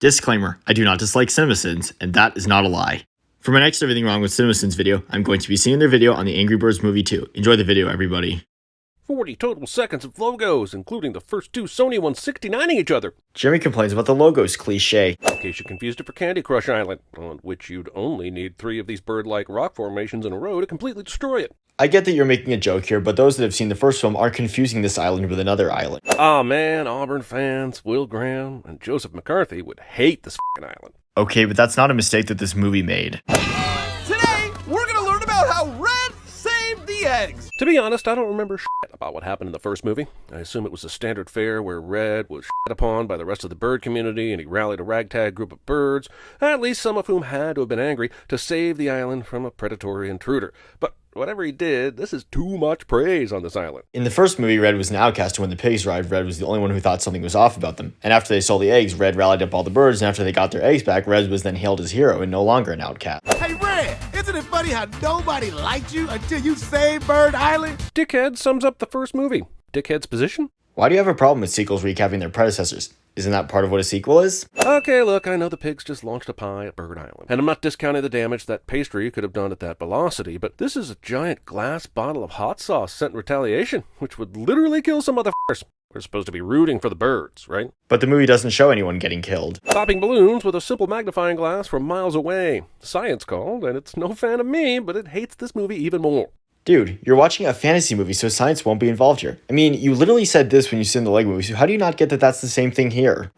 Disclaimer, I do not dislike CinemaSins, and that is not a lie. For my next Everything Wrong with CinemaSins video, I'm going to be seeing their video on the Angry Birds movie 2. Enjoy the video, everybody. 40 total seconds of logos, including the first two Sony ones 69ing each other. Jeremy complains about the logos cliche. In case you confused it for Candy Crush Island, on which you'd only need 3 of these bird-like rock formations in a row to completely destroy it. I get that you're making a joke here, but those that have seen the first film are confusing this island with another island. Aw man, Auburn fans, Will Graham, and Joseph McCarthy would hate this f***ing island. Okay, but that's not a mistake that this movie made. Today, we're gonna learn about how Red saved the eggs. To be honest, I don't remember shit about what happened in the first movie. I assume it was a standard fare where Red was shit upon by the rest of the bird community and he rallied a ragtag group of birds, at least some of whom had to have been angry, to save the island from a predatory intruder. But whatever he did, this is too much praise on this island. In the first movie, Red was an outcast, and when the pigs arrived, Red was the only one who thought something was off about them. And after they stole the eggs, Red rallied up all the birds, and after they got their eggs back, Red was then hailed as hero and no longer an outcast. Hey Red, isn't it funny how nobody liked you until you saved Bird Island? Dickhead sums up the first movie. Dickhead's position? Why do you have a problem with sequels recapping their predecessors? Isn't that part of what a sequel is? Okay, look, I know the pigs just launched a pie at Bird Island, and I'm not discounting the damage that pastry could have done at that velocity, but this is a giant glass bottle of hot sauce sent in retaliation, which would literally kill some motherfuckers. We're supposed to be rooting for the birds, right? But the movie doesn't show anyone getting killed. Popping balloons with a simple magnifying glass from miles away. Science called, and it's no fan of me, but it hates this movie even more. Dude, you're watching a fantasy movie, so science won't be involved here. I mean, you literally said this when you seen the Lego movie, so how do you not get that that's the same thing here?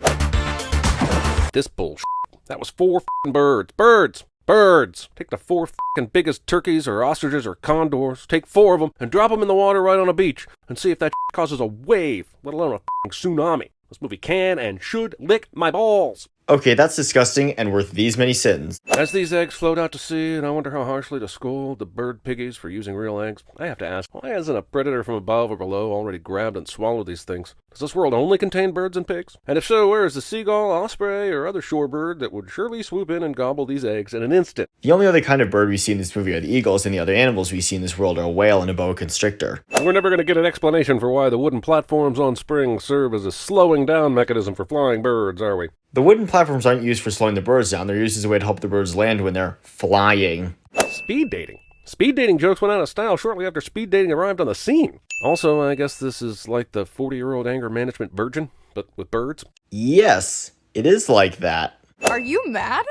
This bullshit. That was 4 f***ing birds. Birds! Birds! Take the 4 f***ing biggest turkeys or ostriches or condors, take 4 of them, and drop them in the water right on a beach, and see if that causes a wave, let alone a f***ing tsunami. This movie can and should lick my balls. Okay, that's disgusting and worth these many sins. As these eggs float out to sea, and I wonder how harshly to scold the bird piggies for using real eggs, I have to ask, why hasn't a predator from above or below already grabbed and swallowed these things? Does this world only contain birds and pigs? And if so, where is the seagull, osprey, or other shorebird that would surely swoop in and gobble these eggs in an instant? The only other kind of bird we see in this movie are the eagles, and the other animals we see in this world are a whale and a boa constrictor. We're never going to get an explanation for why the wooden platforms on springs serve as a slowing down mechanism for flying birds, are we? The wooden platforms aren't used for slowing the birds down, they're used as a way to help the birds land when they're flying. Speed dating. Speed dating jokes went out of style shortly after speed dating arrived on the scene. Also, I guess this is like the 40-year-old anger management virgin, but with birds. Yes, it is like that. Are you mad?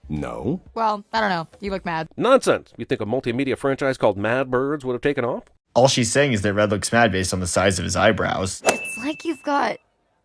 No. Well, I don't know. You look mad. Nonsense. You think a multimedia franchise called Mad Birds would have taken off? All she's saying is that Red looks mad based on the size of his eyebrows. It's like you've got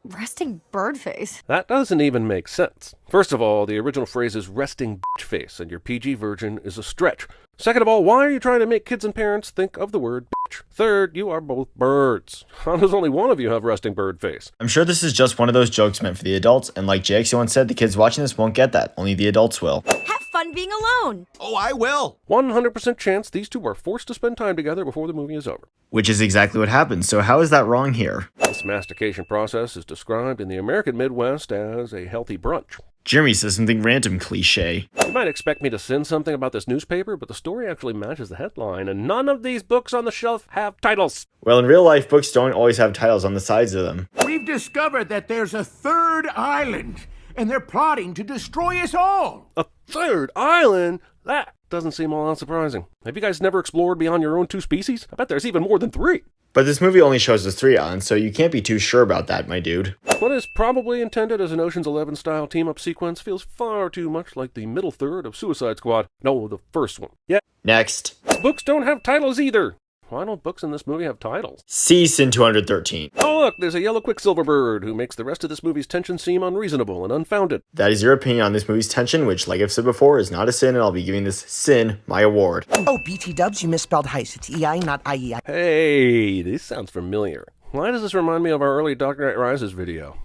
resting bird face. That doesn't even make sense. First of all, the original phrase is resting bitch face, and your PG version is a stretch. Second of all, why are you trying to make kids and parents think of the word bitch? Third, you are both birds. How does only one of you have resting bird face? I'm sure this is just one of those jokes meant for the adults, and like Jay Exci once said, the kids watching this won't get that, only the adults will. Have fun being alone. Oh, I will. 100% chance these two are forced to spend time together before the movie is over. Which is exactly what happens, so how is that wrong here? This mastication process is described in the American Midwest as a healthy brunch. Jeremy says something random cliche. You might expect me to send something about this newspaper, but the story actually matches the headline, and none of these books on the shelf have titles. Well, in real life, books don't always have titles on the sides of them. We've discovered that there's a third island, and they're plotting to destroy us all. A third island? That doesn't seem all that surprising. Have you guys never explored beyond your own 2 species? I bet there's even more than 3. But this movie only shows us 3 islands, so you can't be too sure about that, my dude. What is probably intended as an Ocean's 11 style team-up sequence feels far too much like the middle third of Suicide Squad. No, the first one. Yeah. Next. Books don't have titles either. Why don't books in this movie have titles? See Sin 213. Oh look, there's a yellow Quicksilver bird who makes the rest of this movie's tension seem unreasonable and unfounded. That is your opinion on this movie's tension, which, like I've said before, is not a sin, and I'll be giving this sin my award. Oh, BT dubs, you misspelled heist. It's EI, not IEI. Hey, this sounds familiar. Why does this remind me of our early Dark Knight Rises video?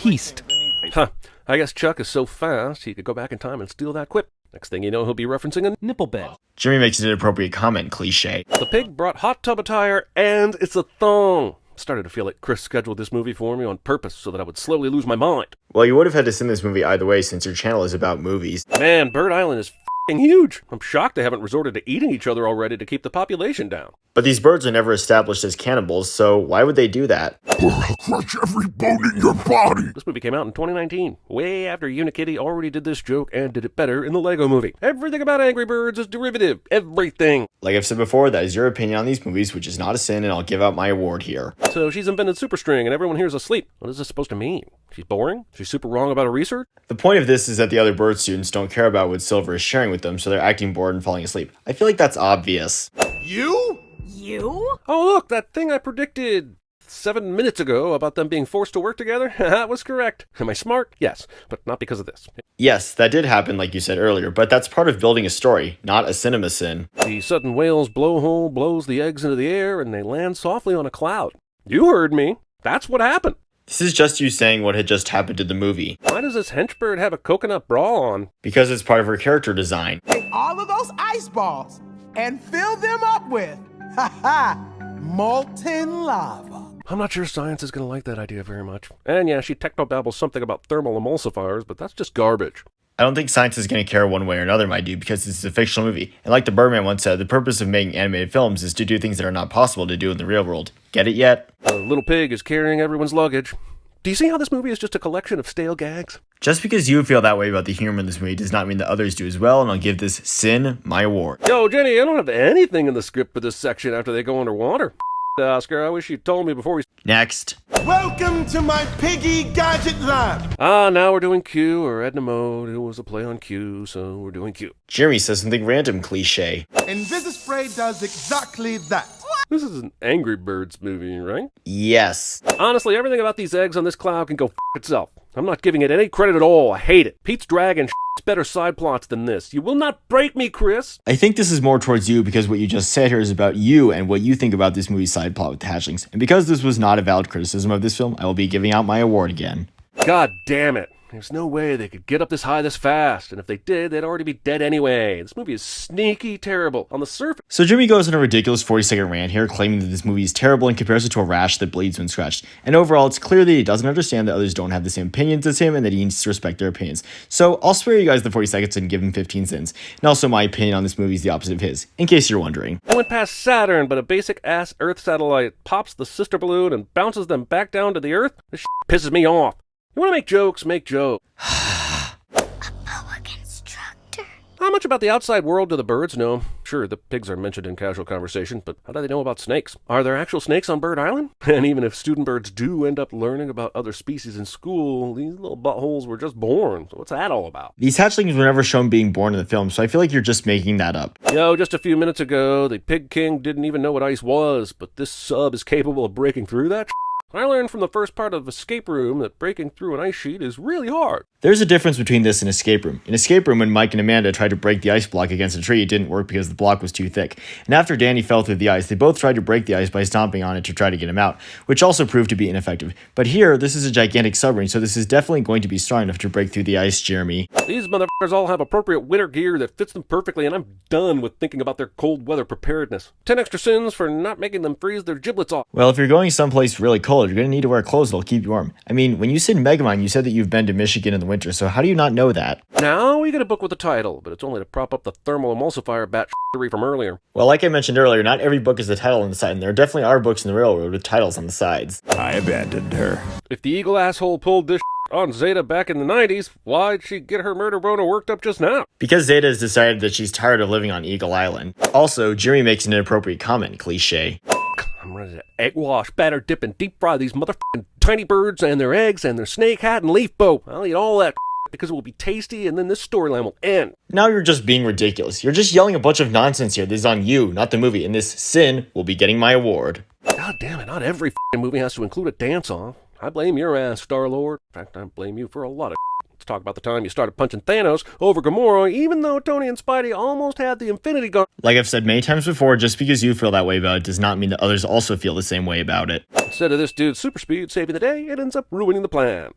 Heist. Huh, I guess Chuck is so fast he could go back in time and steal that quip. Next thing you know, he'll be referencing a nipple bed. Jimmy makes an inappropriate comment, cliche. The pig brought hot tub attire, and it's a thong. Started to feel like Chris scheduled this movie for me on purpose so that I would slowly lose my mind. Well, you would have had to send this movie either way since your channel is about movies. Man, Bird Island is f***ing huge. I'm shocked they haven't resorted to eating each other already to keep the population down. But these birds are never established as cannibals, so why would they do that? Or I'll crush every bone in your body. This movie came out in 2019, way after Unikitty already did this joke and did it better in the Lego movie. Everything about Angry Birds is derivative. Everything. Like I've said before, that is your opinion on these movies, which is not a sin, and I'll give out my award here. So she's invented Superstring and everyone here's asleep. What is this supposed to mean? She's boring? She's super wrong about her research? The point of this is that the other bird students don't care about what Silver is sharing with them, so they're acting bored and falling asleep. I feel like that's obvious. You? You? Oh look, that thing I predicted 7 minutes ago about them being forced to work together? That was correct. Am I smart? Yes, but not because of this. Yes, that did happen like you said earlier, but that's part of building a story, not a cinema sin. The sudden whale's blowhole blows the eggs into the air and they land softly on a cloud. You heard me. That's what happened. This is just you saying what had just happened in the movie. Why does this henchbird have a coconut bra on? Because it's part of her character design. Take all of those ice balls and fill them up with, molten lava. I'm not sure science is going to like that idea very much. And yeah, she technobabbles something about thermal emulsifiers, but that's just garbage. I don't think science is going to care one way or another, my dude, because this is a fictional movie. And like the Birdman once said, the purpose of making animated films is to do things that are not possible to do in the real world. Get it yet? A little pig is carrying everyone's luggage. Do you see how this movie is just a collection of stale gags? Just because you feel that way about the humor in this movie does not mean that others do as well, and I'll give this sin my award. Yo, Jenny, I don't have anything in the script for this section after they go underwater. Oscar, I wish you told me before we... Next. Welcome to my piggy gadget lab. Now we're doing Q, or Edna Mode. It was a play on Q, so we're doing Q. Jeremy says something random cliche. Invisispray does exactly that. This is an Angry Birds movie, right? Yes. Honestly, everything about these eggs on this cloud can go f*** itself. I'm not giving it any credit at all. I hate it. Pete's Dragon ***'s better side plots than this. You will not break me, Chris. I think this is more towards you because what you just said here is about you and what you think about this movie's side plot with the hatchlings. And because this was not a valid criticism of this film, I will be giving out my award again. God damn it. There's no way they could get up this high this fast, and if they did, they'd already be dead anyway. This movie is sneaky terrible on the surface. So Jimmy goes on a ridiculous 40-second rant here, claiming that this movie is terrible in comparison to a rash that bleeds when scratched. And overall, it's clear that he doesn't understand that others don't have the same opinions as him and that he needs to respect their opinions. So I'll spare you guys the 40 seconds and give him 15 cents. And also, my opinion on this movie is the opposite of his, in case you're wondering. I went past Saturn, but a basic-ass Earth satellite pops the sister balloon and bounces them back down to the Earth? This pisses me off. You want to make jokes, make jokes. Not much about the outside world do the birds know. Sure, the pigs are mentioned in casual conversation, but how do they know about snakes? Are there actual snakes on Bird Island? And even if student birds do end up learning about other species in school, these little buttholes were just born. So what's that all about? These hatchlings were never shown being born in the film, so I feel like you're just making that up. Yo, just a few minutes ago, the Pig King didn't even know what ice was, but this sub is capable of breaking through that. I learned from the first part of Escape Room that breaking through an ice sheet is really hard. There's a difference between this and Escape Room. In Escape Room, when Mike and Amanda tried to break the ice block against a tree, it didn't work because the block was too thick. And after Danny fell through the ice, they both tried to break the ice by stomping on it to try to get him out, which also proved to be ineffective. But here, this is a gigantic submarine, so this is definitely going to be strong enough to break through the ice, Jeremy. These motherfuckers all have appropriate winter gear that fits them perfectly, and I'm done with thinking about their cold weather preparedness. 10 extra sins for not making them freeze their giblets off. Well, if you're going someplace really cold, you're going to need to wear clothes that'll keep you warm. I mean, when you said Megamind, you said that you've been to Michigan in the winter, so how do you not know that? Now we get a book with a title, but it's only to prop up the thermal emulsifier battery from earlier. Well, like I mentioned earlier, not every book is a title on the side, and there definitely are books in the railroad with titles on the sides. I abandoned her. If the eagle asshole pulled this on Zeta back in the 90s, why'd she get her murder boner worked up just now? Because Zeta has decided that she's tired of living on Eagle Island. Also, Jeremy makes an inappropriate comment, cliche. I'm ready to egg wash, batter, dip, and deep fry these motherfucking tiny birds and their eggs and their snake hat and leaf bow. I'll eat all that because it will be tasty and then this storyline will end. Now you're just being ridiculous. You're just yelling a bunch of nonsense here. This is on you, not the movie, and this sin will be getting my award. God damn it, not every movie has to include a dance-off. I blame your ass, Star-Lord. In fact, I blame you for a lot of Let's talk about the time you started punching Thanos over Gamora, even though Tony and Spidey almost had the Infinity Gun. Like I've said many times before, just because you feel that way about it does not mean that others also feel the same way about it. Instead of this dude's super speed saving the day, it ends up ruining the plan.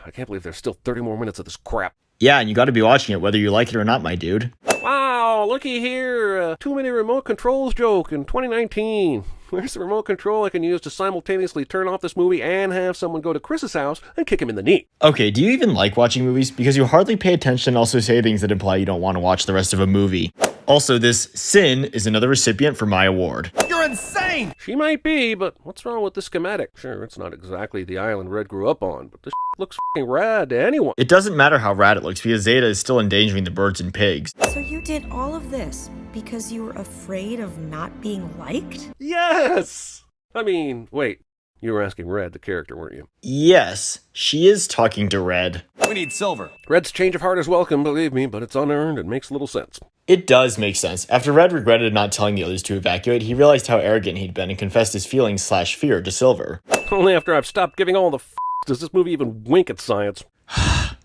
I can't believe there's still 30 more minutes of this crap. Yeah, and you gotta be watching it whether you like it or not, my dude. Wow, looky here, too many remote controls joke in 2019. Where's the remote control I can use to simultaneously turn off this movie and have someone go to Chris's house and kick him in the knee? Okay, do you even like watching movies? Because you hardly pay attention and also say things that imply you don't want to watch the rest of a movie. Also, this Sin is another recipient for my award. You're insane! She might be, but what's wrong with the schematic? Sure, it's not exactly the island Red grew up on, but this looks f***ing rad to anyone. It doesn't matter how rad it looks because Zeta is still endangering the birds and pigs. So you did all of this because you were afraid of not being liked? Yes! I mean, wait. You were asking Red, the character, weren't you? Yes, she is talking to Red. We need silver. Red's change of heart is welcome, believe me, but it's unearned and makes little sense. It does make sense. After Red regretted not telling the others to evacuate, he realized how arrogant he'd been and confessed his feelings/fear to Silver. Only after I've stopped giving all the does this movie even wink at science.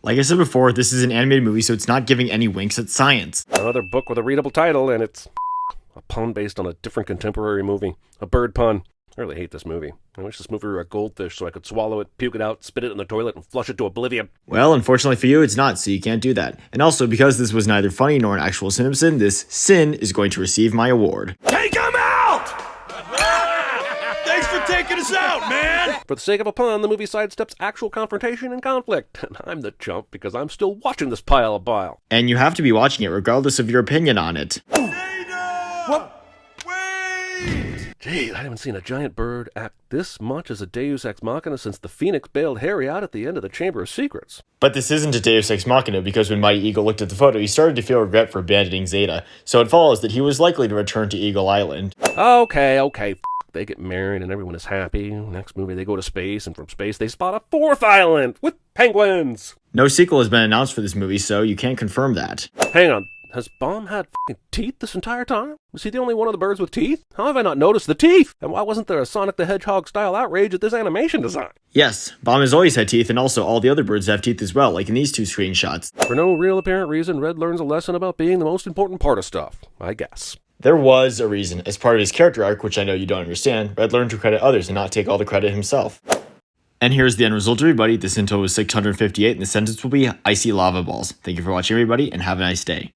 Like I said before, this is an animated movie, so it's not giving any winks at science. Another book with a readable title, and it's a pun based on a different contemporary movie. A bird pun. I really hate this movie. I wish this movie were a goldfish so I could swallow it, puke it out, spit it in the toilet, and flush it to oblivion. Well, unfortunately for you, it's not, so you can't do that. And also, because this was neither funny nor an actual CinemaSin, this Sin is going to receive my award. Take him out! Thanks for taking us out, man! For the sake of a pun, the movie sidesteps actual confrontation and conflict. And I'm the chump because I'm still watching this pile of bile. And you have to be watching it regardless of your opinion on it. What? Wait! Gee, I haven't seen a giant bird act this much as a Deus Ex Machina since the Phoenix bailed Harry out at the end of the Chamber of Secrets. But this isn't a Deus Ex Machina because when Mighty Eagle looked at the photo, he started to feel regret for abandoning Zeta, so it follows that he was likely to return to Eagle Island. Okay, they get married and everyone is happy. Next movie they go to space, and from space they spot a fourth island with penguins. No sequel has been announced for this movie, so you can't confirm that. Hang on, has Bomb had f***ing teeth this entire time? Was he the only one of the birds with teeth? How have I not noticed the teeth? And why wasn't there a Sonic the Hedgehog style outrage at this animation design? Yes, Bomb has always had teeth, and also all the other birds have teeth as well, like in these two screenshots. For no real apparent reason, Red learns a lesson about being the most important part of stuff, I guess. There was a reason. As part of his character arc, which I know you don't understand, Red learned to credit others and not take all the credit himself. And here's the end result, everybody. This in total was 658, and the sentence will be icy lava balls. Thank you for watching, everybody, and have a nice day.